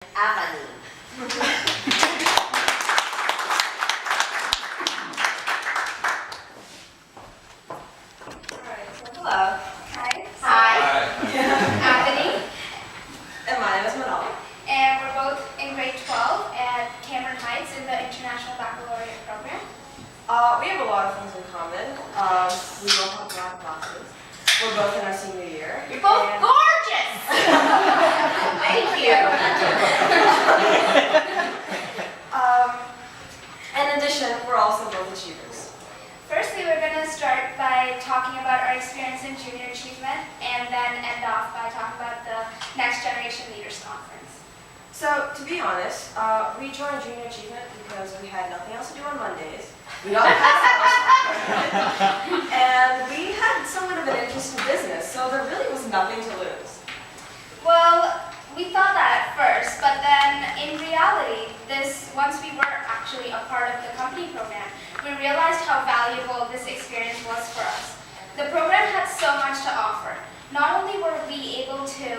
Avenue. Alright, so hello. Hi. Hi. Anthony. And my name is Manal. And we're both in grade 12 at Cameron Heights in the International Baccalaureate program. We have a lot of things in common. We both have black glasses. We're both in our senior year. You're both And- gorgeous. Thank you. In addition, we're also both achievers. Firstly, we're going to start by talking about our experience in junior achievement and then end off by talking about the Next Generation Leaders Conference. So, to be honest, we joined Junior Achievement because we had nothing else to do on Mondays. We got past and we had somewhat of an interest in business, so there really was nothing to lose. Well, we thought that at first, but then in reality, once we were actually a part of the company program, we realized how valuable this experience was for us. The program had so much to offer. Not only were we able to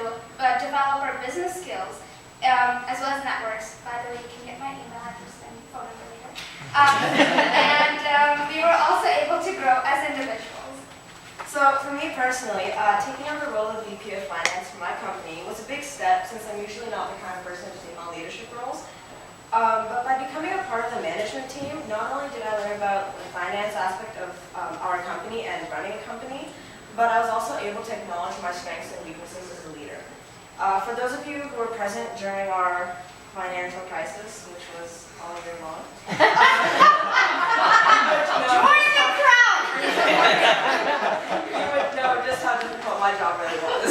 develop our business skills, as well as networks. By the way, you can get my email address and phone number later. And we were also able to grow as individuals. So for me personally, taking on the role of VP of Finance for my company was a big step since I'm usually not the kind of person to take on leadership roles. But by becoming a part of the management team, not only did I learn about the finance aspect of our company and running a company, but I was also able to acknowledge my strengths and weaknesses as a leader. For those of you who were present during our financial crisis, which was all year long, Join the crowd. you would know just how difficult my job really was.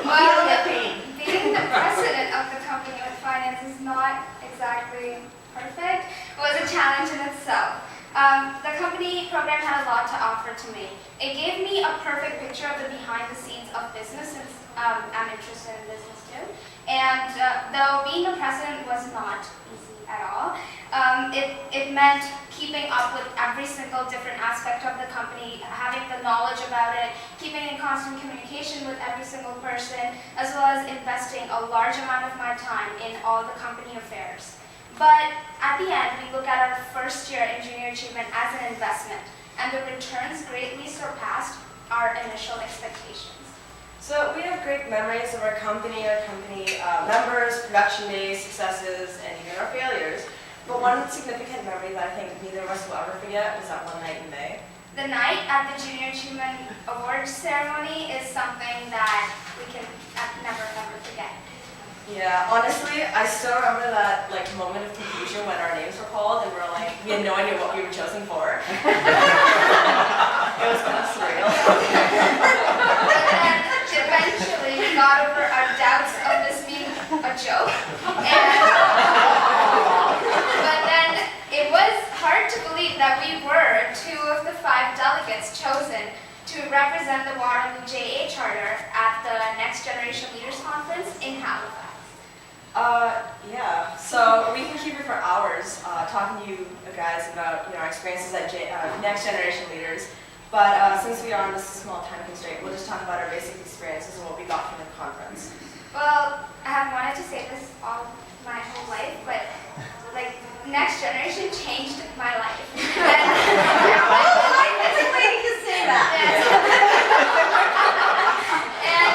Well, the pain. being the president of the company with finance is not exactly perfect. It was a challenge in itself. The company program had a lot to offer to me. It gave me a perfect picture of the behind the scenes of business since I'm interested in business too. And though being a president was not easy at all, it meant keeping up with every single different aspect of the company, having the knowledge about it, keeping in constant communication with every single person, as well as investing a large amount of my time in all the company affairs. But at the end, we look at our first year in junior achievement as an investment, and the returns greatly surpassed our initial expectations. So we have great memories of our company members, production days, successes, and even our failures. But one significant memory that I think neither of us will ever forget was that one night in May. The night at the Junior Achievement Awards ceremony is something that we can never, ever forget. Yeah, honestly, I still remember that moment of confusion when our names were called and we had no idea what we were chosen for. It was kind of surreal. But then eventually we got over our doubts of this being a joke. But then it was hard to believe that we were 2 of the 5 delegates chosen to represent the Waterloo JA Charter at the Next Generation Leaders Conference in Halifax. Yeah, so we can keep it for hours talking to you guys about our experiences at Next Generation Leaders. But since we are on this small time constraint, we'll just talk about our basic experiences and what we got from the conference. Well, I have wanted to say this all my whole life, but Next Generation changed my life. That's a way to say that. And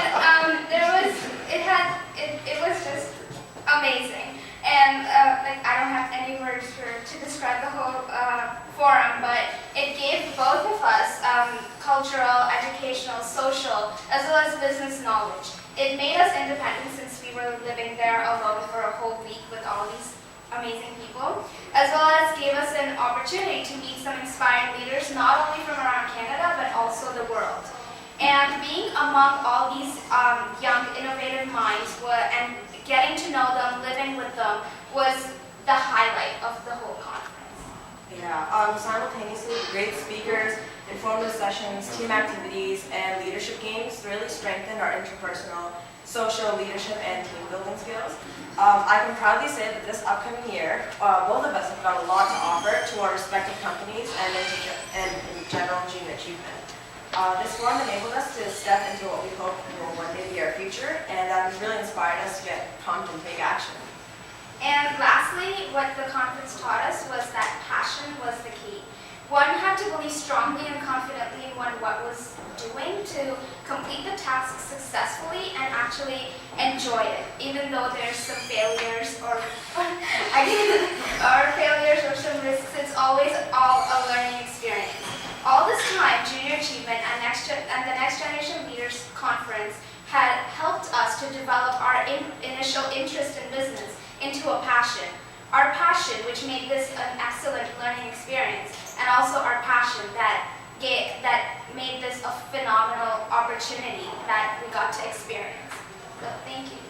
it was just amazing. And I don't have any words to describe the whole forum, but it gave both of us cultural, educational, social, as well as business knowledge. It made us independent since we were living there alone for a whole week with all these amazing people, as well as gave us an opportunity to meet some inspiring leaders, not only from around Canada, but also the world. And being among all these young, innovative minds and getting to know them, living with them, was the highlight of the whole conference. Yeah, simultaneously, great speakers, informative sessions, team activities, and leadership games really strengthened our interpersonal, social, leadership, and team building skills. I can proudly say that this upcoming year, both of us have got a lot to offer to our respective companies and in general junior achievement. This forum enabled us to step into what we hope will one day be our future. future, and that has really inspired us to get pumped and take action. And lastly, what the conference taught us was that passion was the key. One had to believe strongly and confidently in what was doing to complete the task successfully and actually enjoy it, even though there's some failures or some risks. It's always all a learning experience. All this time, Junior Achievement and the Next Generation Leaders Conference had helped us to develop our initial interest in business into a passion. Our passion, which made this an excellent learning experience, and also our passion that made this a phenomenal opportunity that we got to experience. So thank you.